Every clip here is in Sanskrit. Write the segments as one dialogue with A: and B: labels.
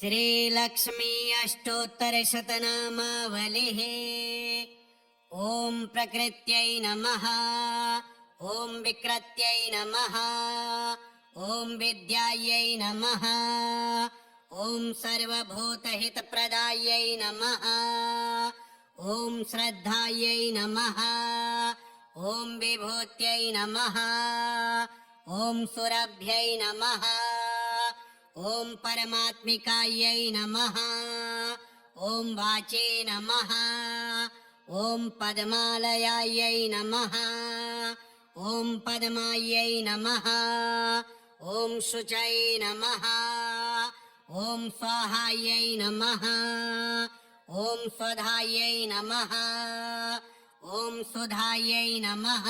A: श्रीलक्ष्मी अष्टोत्तरशतनामावलिः। ॐ प्रकृत्यै नमः, ॐ विकृत्यै नमः, ॐ विद्यायै नमः, ॐ सर्वभूतहितप्रदायै नमः, ॐ श्रद्धायै नमः, ॐ विभूत्यै नमः, ॐ सुरभ्यै नमः, ॐ परमात्मिकायै नमः, ॐ वाचे नमः, ॐ पद्मालयायै नमः, ॐ पद्मायै नमः, ॐ शुचै नमः, ॐ स्वाहायै नमः, ॐ स्वधायै नमः, ॐ सुधायै नमः,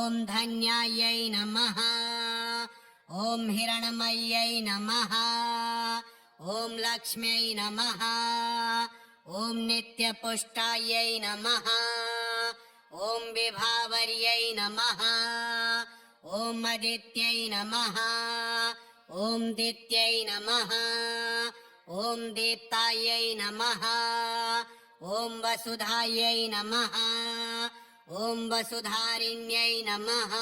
A: ॐ धन्यायै नमः, ॐ हिरण्मय्यै नमः, ॐ लक्ष्म्यै नमः, ॐ नित्यपुष्टायै नमः, ॐ विभावर्यै नमः, ॐ अदित्यै नमः, ॐ दित्यै नमः, ॐ दीप्तायै नमः, ॐ वसुधायै नमः, ॐ वसुधारिण्यै नमः,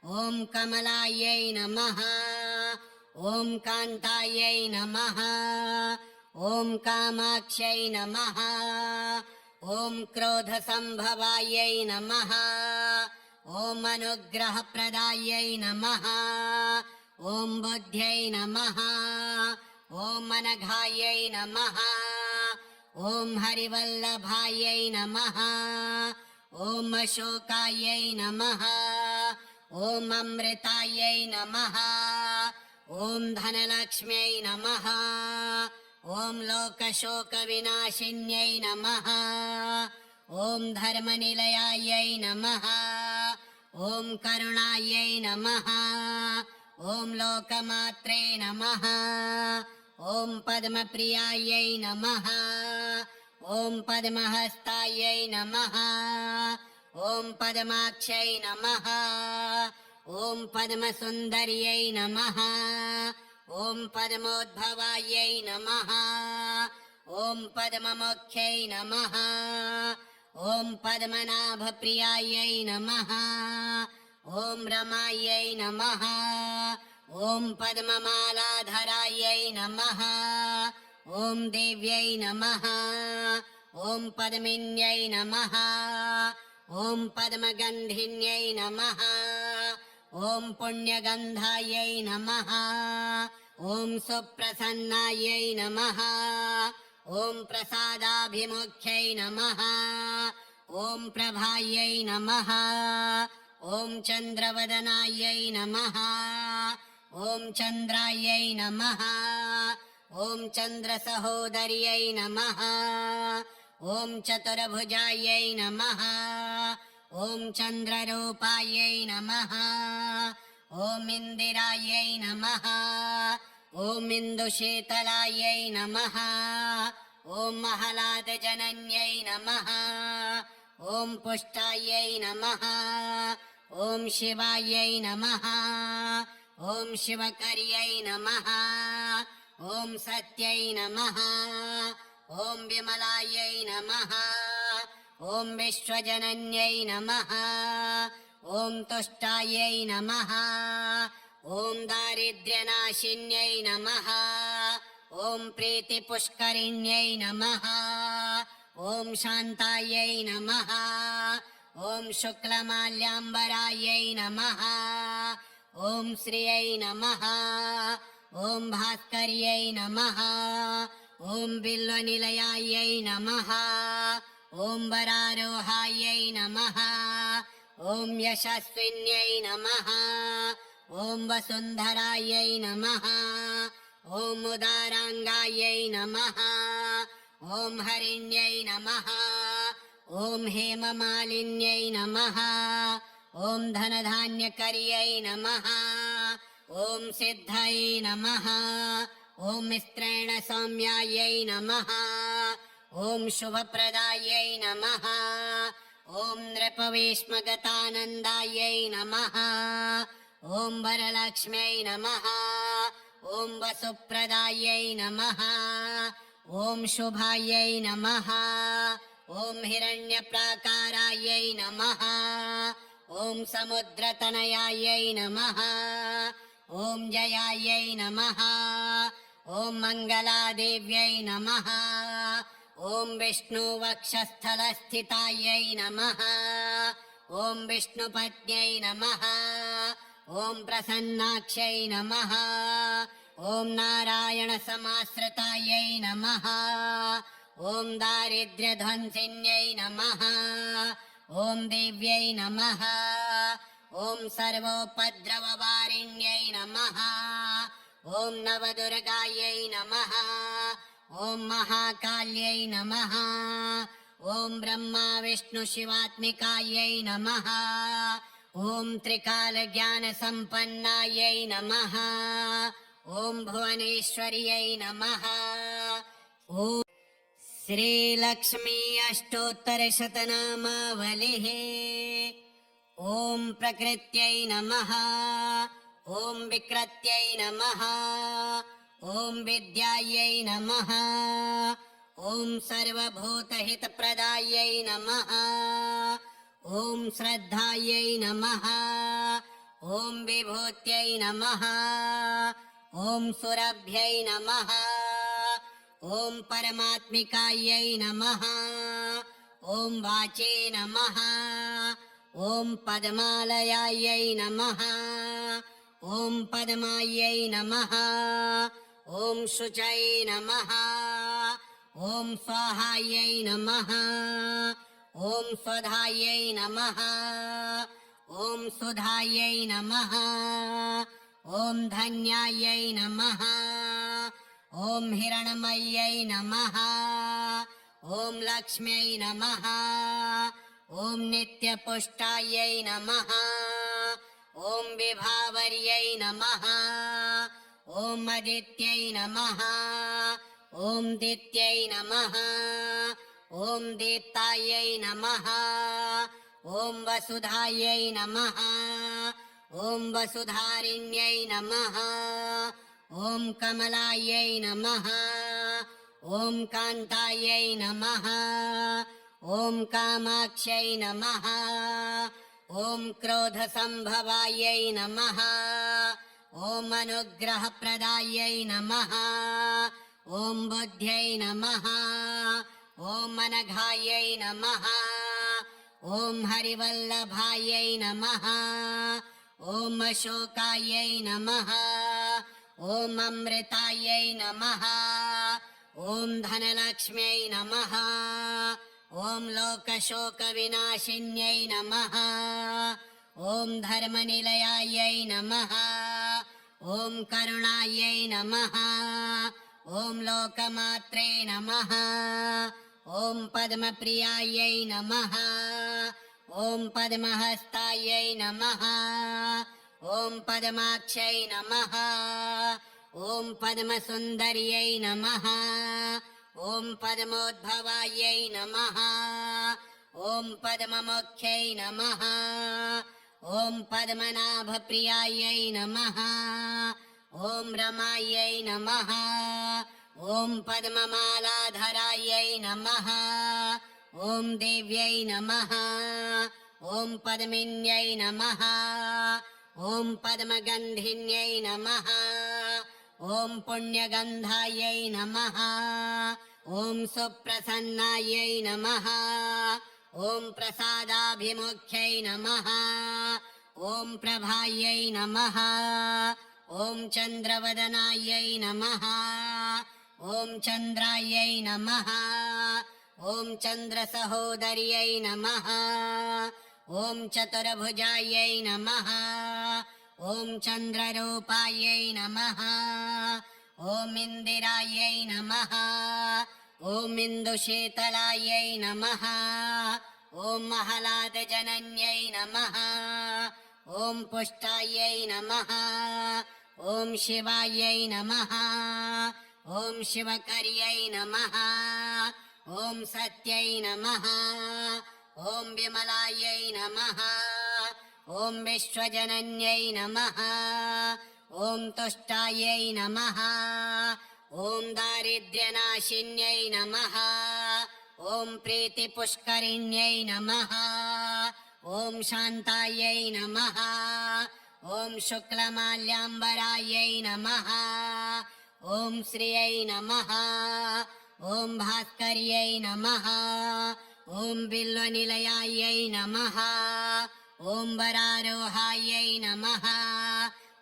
A: ॐ कमलायै नमः, ॐ कान्तायै नमः, ॐ कामाक्ष्यै नमः, ॐ क्रोधसम्भवायै नमः, ॐ अनुग्रहप्रदायै नमः, ॐ बुद्ध्यै नमः, ॐ अनघायै नमः, ॐ हरिवल्लभायै नमः, ॐ अशोकायै नमः, ॐ अमृतायै नमः, ॐ धनलक्ष्म्यै नमः, ॐ लोकशोकविनाशिन्यै नमः, ॐ धर्मनिलयायै नमः, ॐ करुणायै नमः, ॐ लोकमात्रे नमः, ॐ पद्मप्रियायै नमः, ॐ पद्महस्तायै नमः, ॐ पद्माक्ष्यै नमः, ॐ पद्मसुन्दर्यै नमः, ॐ पद्मोद्भवायै नमः, ॐ पद्ममुख्यै नमः, ॐ पद्मनाभप्रियायै नमः, ॐ रमायै नमः, ॐ पद्ममालाधरायै नमः, ॐ देव्यै नमः, ॐ पद्मिन्यै नमः, ॐ पद्मगन्धिन्यै नमः, ॐ पुण्यगन्धायै नमः, ॐ सुप्रसन्नायै नमः, ॐ प्रसादाभिमुख्यै नमः, ॐ प्रभायै नमः, ॐ चन्द्रवदनायै नमः, ॐ चन्द्रायै नमः, ॐ चन्द्रसहोदर्यै नमः, ॐ चतुर्भुजायै नमः, ॐ चन्द्ररूपायै नमः, ॐ इन्दिरायै नमः, ॐ इन्दुशीतलायै नमः, ॐ महलादजनन्यै नमः, ॐ पुष्टायै नमः, ॐ शिवायै नमः, ॐ शिवकर्यै नमः, ॐ सत्यै नमः, ॐ विमलायै नमः, ॐ विश्वजनन्यै नमः, ॐ तुष्टायै नमः, ॐ दारिद्र्यनाशिन्यै नमः, ॐ प्रीतिपुष्करिण्यै नमः, ॐ शान्तायै नमः, ॐ शुक्लमाल्याम्बरायै नमः, ॐ श्रियै नमः, ॐ भास्कर्यै नमः, ॐ बिल्वनिलयायै नमः, ॐ वरारोहायै नमः, ॐ यशस्विन्यै नमः, ॐ वसुन्धरायै नमः, ॐ उदाराङ्गायै नमः, ॐ हरिण्यै नमः, ॐ हेममालिन्यै नमः, ॐ धनधान्यकर्यै नमः, ॐ सिद्धये नमः, ॐ मिस्त्रेणसौम्यायै नमः, ॐ शुभप्रदायै नमः, ॐ नृपवेश्मगतानन्दायै नमः, ॐ वरलक्ष्म्यै नमः, ॐ वसुप्रदायै नमः ॐ शुभायै नमः ॐ हिरण्यप्राकारायै नमः ॐ समुद्रतनयायै नमः ॐ जयायै नमः ॐ मङ्गलादेव्यै नमः ॐ विष्णुवक्षस्थलस्थितायै नमः ॐ विष्णुपत्न्यै नमः ॐ प्रसन्नाक्ष्यै नमः ॐ नारायणसमाश्रितायै नमः ॐ दारिद्र्यध्वंसिन्यै नमः ॐ देव्यै नमः ॐ सर्वोपद्रववारिण्यै नमः ॐ नवदुर्गायै नमः ॐ महाकाल्यै नमः ॐ ब्रह्मा विष्णु शिवात्मिकायै नमः ॐ त्रिकालज्ञानसम्पन्नायै नमः ॐ भुवनेश्वर्यै नमः ॐ श्रीलक्ष्मी अष्टोत्तरशतनामावलिः ॐ प्रकृत्यै नमः ॐ विकृत्यै नमः ॐ विद्यायै नमः ॐ सर्वभूतहितप्रदायै नमः ॐ श्रद्धायै नमः ॐ विभूत्यै नमः ॐ सुरभ्यै नमः ॐ परमात्मिकायै नमः ॐ वाचे नमः ॐ पद्मालयायै नमः ॐ पद्मायै नमः ॐ शुचै नमः ॐ स्वाहायै नमः ॐ स्वधायै नमः ॐ सुधायै नमः ॐ धन्यायै नमः ॐ हिरण्मय्यै नमः ॐ लक्ष्म्यै नमः ॐ नित्यपुष्टायै नमः ॐ विभावर्यै नमः ॐ अदित्यै नमः ॐ दित्यै नमः ॐ दीप्तायै नमः ॐ वसुधायै नमः ॐ वसुधारिण्यै नमः ॐ कमलायै नमः ॐ कान्तायै नमः ॐ कामाक्ष्यै नमः ॐ क्रोधसम्भवायै नमः ॐ अनुग्रहप्रदायै नमः ॐ बुद्ध्यै नमः ॐ अनघायै नमः ॐ हरिवल्लभायै नमः ॐ अशोकायै नमः ॐ अमृतायै नमः ॐ धनलक्ष्म्यै नमः ॐ लोकशोकविनाशिन्यै नमः ॐ धर्मनिलयायै नमः ॐ करुणायै नमः ॐ लोकमात्रे नमः ॐ पद्मप्रियायै नमः ॐ पद्महस्तायै नमः ॐ पद्माक्ष्यै नमः ॐ पद्मसुन्दर्यै नमः ॐ पद्मोद्भवायै नमः ॐ पद्ममुख्यै नमः ॐ पद्मनाभप्रियायै नमः ॐ रमायै नमः ॐ पद्ममालाधरायै नमः ॐ देव्यै नमः ॐ पद्मिन्यै नमः ॐ पद्मगन्धिन्यै नमः ॐ पुण्यगन्धायै नमः ॐ सुप्रसन्नायै नमः ॐ प्रसादाभिमुख्यै नमः ॐ प्रभायै नमः ॐ चन्द्रवदनायै नमः ॐ चन्द्रायै नमः ॐ चन्द्रसहोदर्यै नमः ॐ चतुर्भुजायै नमः ॐ चन्द्ररूपायै नमः ॐ इन्दिरायै नमः ॐ इन्दुशीतलायै नमः ॐ महलादजनन्यै नमः ॐ पुष्टायै नमः ॐ शिवायै नमः ॐ शिवकर्यै नमः ॐ सत्यै नमः ॐ विमलायै नमः ॐ विश्वजनन्यै नमः ॐ तुष्टायै नमः ॐ दारिद्र्यनाशिन्यै नमः ॐ प्रीतिपुष्करिण्यै नमः ॐ शान्तायै नमः ॐ शुक्लमाल्याम्बरायै नमः ॐ श्रियै नमः ॐ भास्कर्यै नमः ॐ बिल्वनिलयायै नमः ॐ वरारोहायै नमः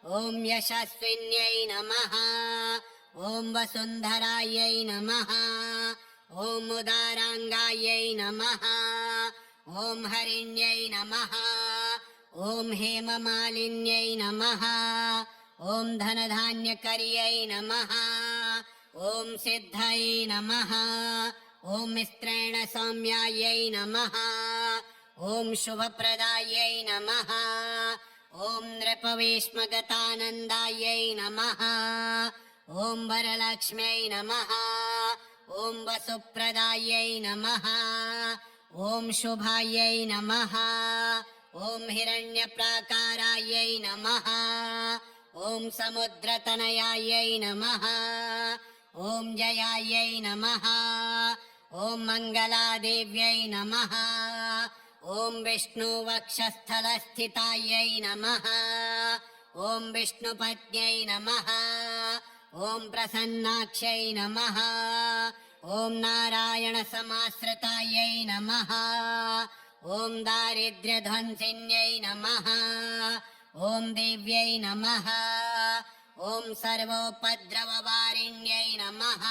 A: ॐ यशस्विन्यै नमः ॐ वसुन्धरायै नमः ॐ उदाराङ्गायै नमः ॐ हरिण्यै नमः ॐ हेममालिन्यै नमः ॐ धनधान्यकर्यै नमः ॐ सिद्धये नमः ॐ मिस्त्रेण सौम्यायै नमः ॐ शुभप्रदायै नमः ॐ नृपवेश्मगतानन्दायै नमः ॐ वरलक्ष्म्यै नमः ॐ वसुप्रदायै नमः ॐ शुभायै नमः ॐ हिरण्यप्राकारायै नमः ॐ समुद्रतनयायै नमः ॐ जयायै नमः ॐ मङ्गलादेव्यै नमः ॐ विष्णुवक्षस्थलस्थितायै नमः ॐ विष्णुपत्न्यै नमः ॐ प्रसन्नाक्ष्यै नमः ॐ नारायणसमाश्रितायै नमः ॐ दारिद्र्यध्वंसिन्यै नमः ॐ देव्यै नमः ॐ सर्वोपद्रववारिण्यै नमः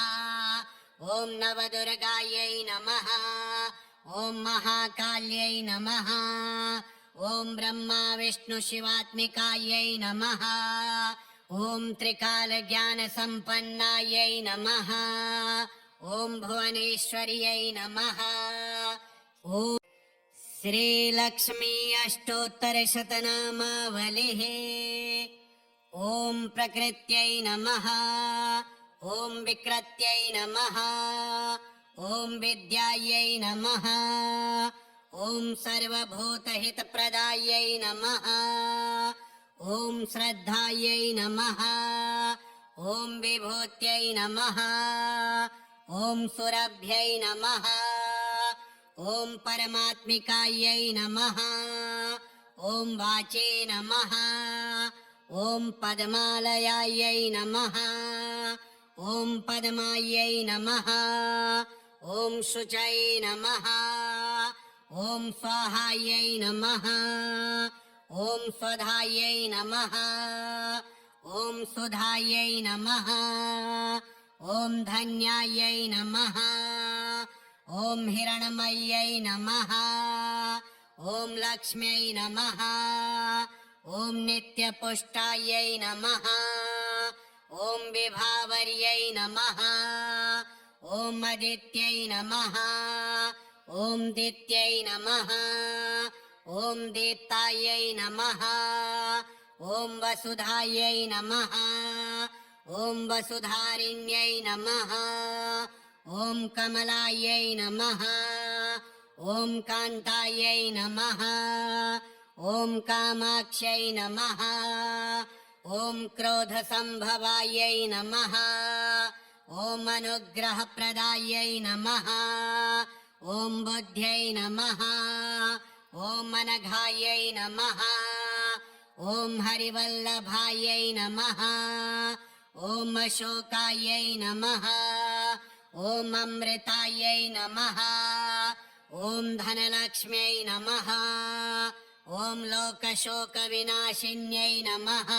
A: ॐ नवदुर्गायै नमः ॐ महाकाल्यै नमः ॐ ब्रह्मा विष्णु शिवात्मिकायै नमः ॐ त्रिकालज्ञानसम्पन्नायै नमः ॐ भुवनेश्वर्यै नमः ॐ श्रीलक्ष्मी अष्टोत्तरशतनामावलिः ॐ प्रकृत्यै नमः ॐ विकृत्यै नमः ॐ विद्यायै नमः ॐ सर्वभूतहितप्रदायै नमः ॐ श्रद्धायै नमः ॐ विभूत्यै नमः ॐ सुरभ्यै नमः ॐ परमात्मिकायै नमः ॐ वाचे नमः ॐ पद्मालयायै नमः ॐ पद्मायै नमः ॐ शुचये नमः ॐ स्वाहायै नमः ॐ स्वधायै नमः ॐ सुधायै नमः ॐ धन्यायै नमः ॐ हिरण्मय्यै नमः ॐ लक्ष्म्यै नमः ॐ नित्यपुष्टायै नमः ॐ विभावर्यै नमः ॐ अदित्यै नमः ॐ दित्यै नमः ॐ दीप्तायै नमः ॐ वसुधायै नमः ॐ वसुधारिण्यै नमः ॐ कमलायै नमः ॐ कान्तायै नमः ॐ कामाक्ष्यै नमः ॐ क्रोधसम्भवायै नमः ॐ अनुग्रहप्रदायै नमः ॐ बुद्ध्यै नमः ॐ अनघायै नमः ॐ हरिवल्लभायै नमः ॐ अशोकायै नमः ॐ अमृतायै नमः ॐ धनलक्ष्म्यै नमः ॐ लोकशोकविनाशिन्यै नमः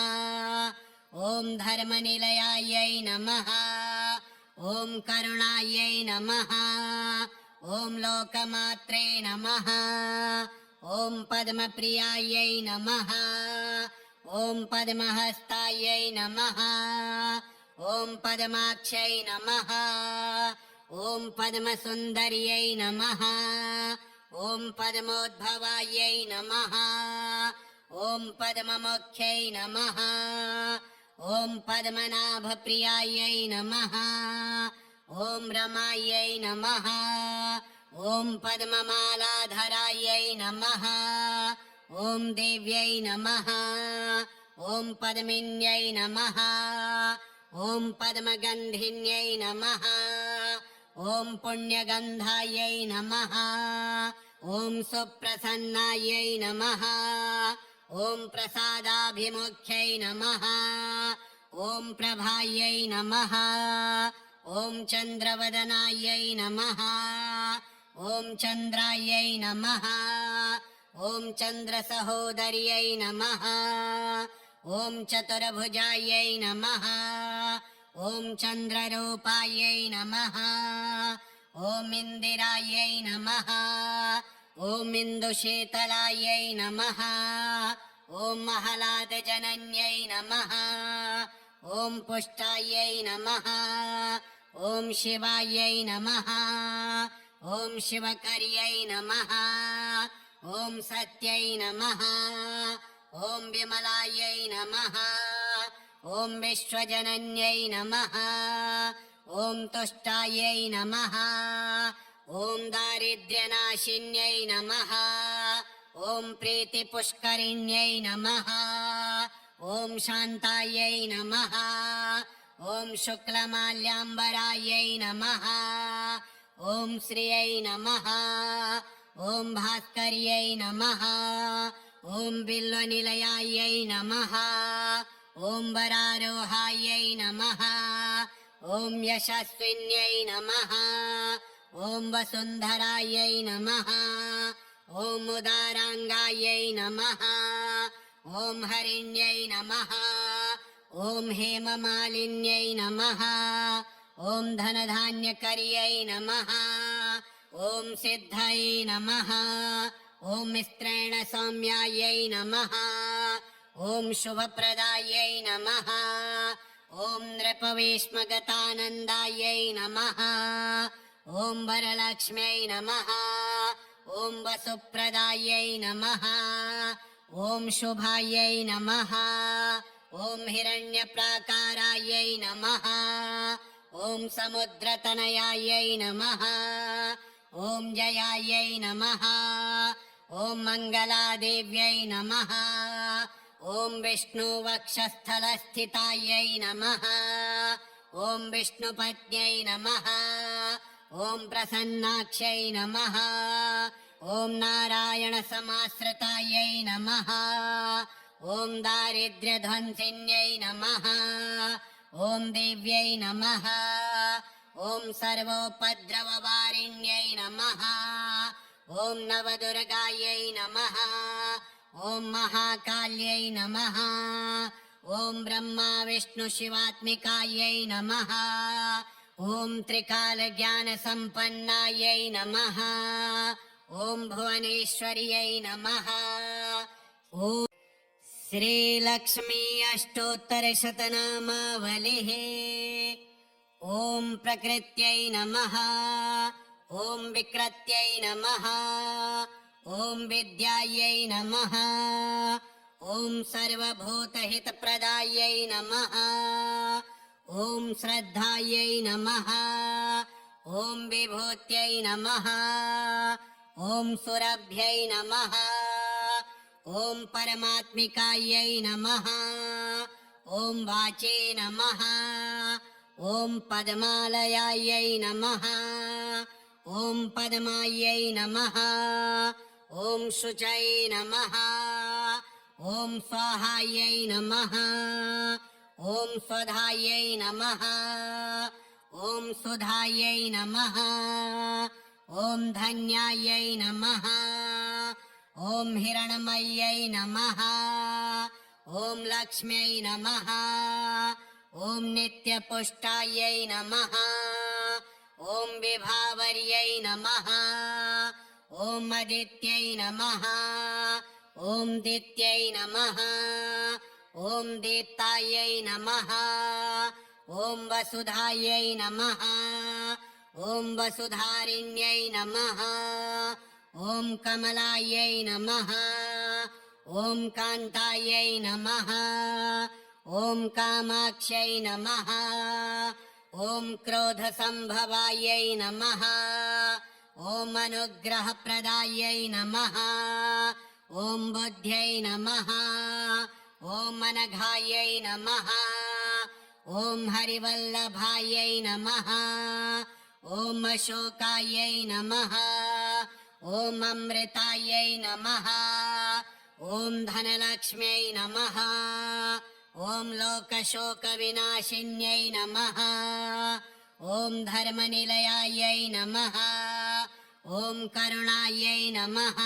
A: ॐ धर्मनिलयायै नमः ॐ करुणायै नमः ॐ लोकमात्रे नमः ॐ पद्मप्रियायै नमः ॐ पद्महस्तायै नमः ॐ पद्माक्ष्यै नमः ॐ पद्मसुन्दर्यै नमः ॐ पद्मोद्भवायै नमः ॐ पद्ममुख्यै नमः ॐ पद्मनाभप्रियायै नमः ॐ रमायै नमः ॐ पद्ममालाधरायै नमः ॐ देव्यै नमः ॐ पद्मिन्यै नमः ॐ पद्मगन्धिन्यै नमः ॐ पुण्यगन्धायै नमः ॐ सुप्रसन्नायै नमः ॐ प्रसादाभिमुख्यै नमः ॐ प्रभायै नमः ॐ चन्द्रवदनायै नमः ॐ चन्द्रायै नमः ॐ चन्द्रसहोदर्यै नमः ॐ चतुर्भुजायै नमः ॐ चन्द्ररूपायै नमः ॐ इन्दिरायै नमः ॐ इन्दुशीतलायै नमः ॐ महलादजनन्यै नमः ॐ पुष्टायै नमः ॐ शिवायै नमः ॐ शिवकर्यै नमः ॐ सत्यै नमः ॐ विमलायै नमः ॐ विश्वजनन्यै नमः ॐ तुष्टायै नमः ॐ दारिद्र्यनाशिन्यै नमः ॐ प्रीतिपुष्करिण्यै नमः ॐ शान्तायै नमः ॐ शुक्लमाल्याम्बरायै नमः ॐ श्रियै नमः ॐ भास्कर्यै नमः ॐ बिल्वनिलयायै नमः ॐ वरारोहायै नमः ॐ यशस्विन्यै नमः ॐ वसुन्धरायै नमः ॐ उदाराङ्गायै नमः ॐ हरिण्यै नमः ॐ हेममालिन्यै नमः ॐ धनधान्यकर्यै नमः ॐ सिद्धये नमः ॐ मिस्त्रेण सौम्यायै नमः ॐ शुभप्रदायै नमः ॐ नृपवेश्मगतानन्दायै नमः ॐ वरलक्ष्म्यै नमः ॐ वसुप्रदायै नमः ॐ शुभायै नमः ॐ हिरण्यप्राकारायै नमः ॐ समुद्रतनयायै नमः ॐ जयायै नमः ॐ मङ्गलादेव्यै नमः ॐ विष्णुवक्षस्थलस्थितायै नमः ॐ विष्णुपत्न्यै नमः ॐ प्रसन्नाक्ष्यै नमः ॐ नारायणसमाश्रितायै नमः ॐ दारिद्र्यध्वंसिन्यै नमः ॐ देव्यै नमः ॐ सर्वोपद्रववारिण्यै नमः ॐ नवदुर्गायै नमः ॐ महाकाल्यै नमः ॐ ब्रह्मा विष्णु शिवात्मिकायै नमः ॐ त्रिकालज्ञानसम्पन्नायै नमः ॐ भुवनेश्वर्यै नमः ॐ श्रीलक्ष्मी अष्टोत्तरशतनामावलिः ॐ प्रकृत्यै नमः ॐ विकृत्यै नमः ॐ विद्यायै नमः ॐ सर्वभूतहितप्रदायै नमः ॐ श्रद्धायै नमः ॐ विभूत्यै नमः ॐ सुरभ्यै नमः ॐ परमात्मिकायै नमः ॐ वाचे नमः ॐ पद्मालयायै नमः ॐ पद्मायै नमः ॐ शुचै नमः ॐ स्वाहायै नमः ॐ स्वधायै नमः ॐ सुधायै नमः ॐ धन्यायै नमः ॐ हिरण्मय्यै नमः ॐ लक्ष्म्यै नमः ॐ नित्यपुष्टायै नमः ॐ विभावर्यै नमः ॐ अदित्यै नमः ॐ दित्यै नमः ॐ दीप्तायै नमः ॐ वसुधायै नमः ॐ वसुधारिण्यै नमः ॐ कमलायै नमः ॐ कान्तायै नमः ॐ कामाक्ष्यै नमः ॐ क्रोधसम्भवायै नमः ॐ अनुग्रहप्रदायै नमः ॐ बुद्ध्यै नमः ॐ अनघायै नमः ॐ हरिवल्लभायै नमः ॐ अशोकायै नमः ॐ अमृतायै नमः ॐ धनलक्ष्म्यै नमः ॐ लोकशोकविनाशिन्यै नमः ॐ धर्मनिलयायै नमः ॐ करुणायै नमः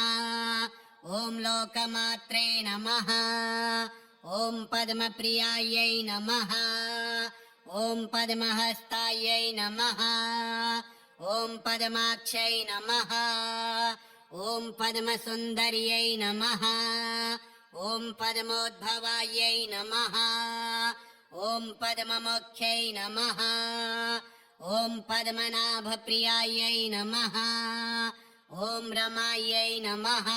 A: ॐ लोकमात्रे नमः ॐ पद्मप्रियायै नमः ॐ पद्महस्तायै नमः ॐ पद्माक्षै नमः ॐ पद्मसुन्दर्यै नमः ॐ पद्मोद्भवायै नमः ॐ पद्ममुख्यै नमः ॐ पद्मनाभप्रियायै नमः ॐ रमायै नमः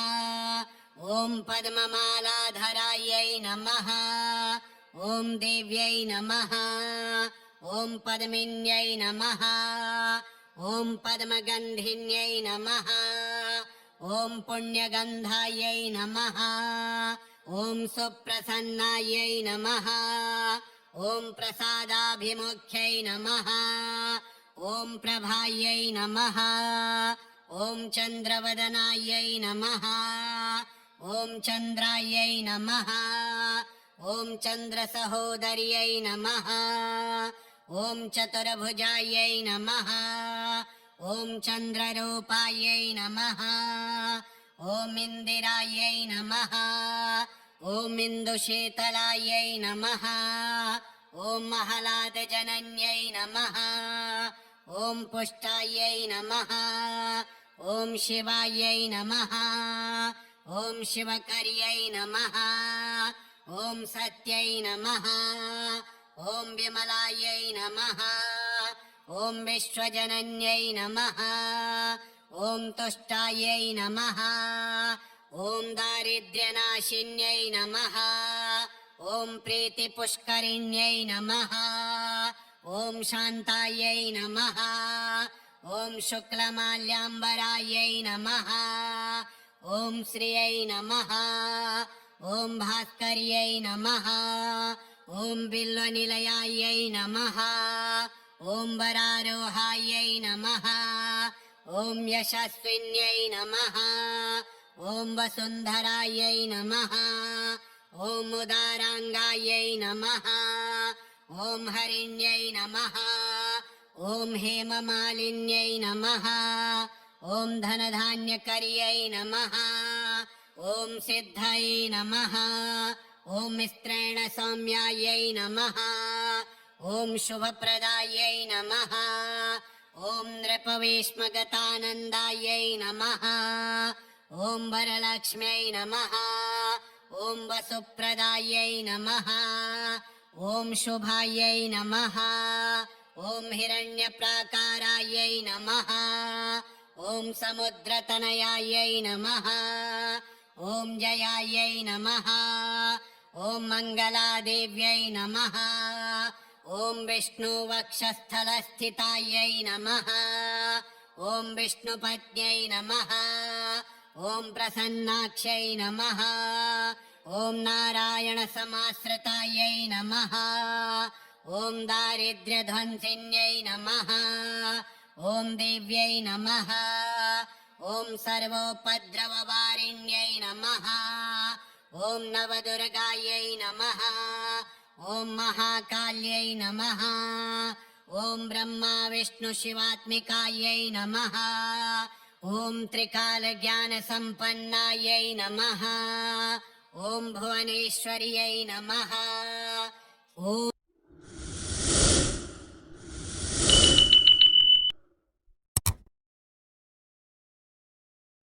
A: ॐ पद्ममालाधरायै नमः ॐ देव्यै नमः ॐ पद्मिन्यै नमः ॐ पद्मगन्धिन्यै नमः ॐ पुण्यगन्धायै नमः ॐ सुप्रसन्नायै नमः ॐ प्रसादाभिमुख्यै नमः ॐ प्रभायै नमः ॐ चन्द्रवदनायै नमः ॐ चन्द्रायै नमः ॐ चन्द्रसहोदर्यै नमः ॐ चतुर्भुजायै नमः ॐ चन्द्ररूपायै नमः ॐ इन्दिरायै नमः ॐ इन्दुशीतलायै नमः ॐ महलादजनन्यै नमः ॐ पुष्टायै नमः ॐ शिवायै नमः ॐ शिवकर्यै नमः ॐ सत्यै नमः ॐ विमलायै नमः ॐ विश्वजनन्यै नमः ॐ तुष्टायै नमः ॐ दारिद्र्यनाशिन्यै नमः ॐ प्रीतिपुष्करिण्यै नमः ॐ शान्तायै नमः ॐ शुक्लमाल्याम्बरायै नमः ॐ श्रियै नमः ॐ भास्कर्यै नमः ॐ बिल्वनिलयायै नमः ॐ वरारोहायै नमः ॐ यशस्विन्यै नमः ॐ वसुन्धरायै नमः ॐ उदाराङ्गायै नमः ॐ हरिण्यै नमः ॐ हेममालिन्यै नमः ॐ धनधान्यकर्यै नमः ॐ सिद्धये नमः ॐ मिस्त्रेणसौम्यायै नमः ॐ शुभप्रदायै नमः ॐ नृपवेश्मगतानन्दायै नमः ॐ वरलक्ष्म्यै नमः ॐ वसुप्रदायै नमः ॐ शुभायै नमः ॐ हिरण्यप्राकारायै नमः ॐ समुद्रतनयायै नमः ॐ जयायै नमः ॐ मङ्गलादेव्यै नमः ॐ विष्णुवक्षस्थलस्थितायै नमः ॐ विष्णुपत्न्यै नमः ॐ प्रसन्नाक्ष्यै नमः ॐ नारायणसमाश्रितायै नमः ॐ दारिद्र्यध्वंसिन्यै नमः ॐ देव्यै नमः ॐ सर्वोपद्रववारिण्यै नमः ॐ नवदुर्गायै नमः ॐ महाकाल्यै नमः ॐ ब्रह्मा विष्णु शिवात्मिकायै नमः ॐ त्रिकालज्ञानसम्पन्नायै नमः ॐ भुवनेश्वर्यै नमः ॐ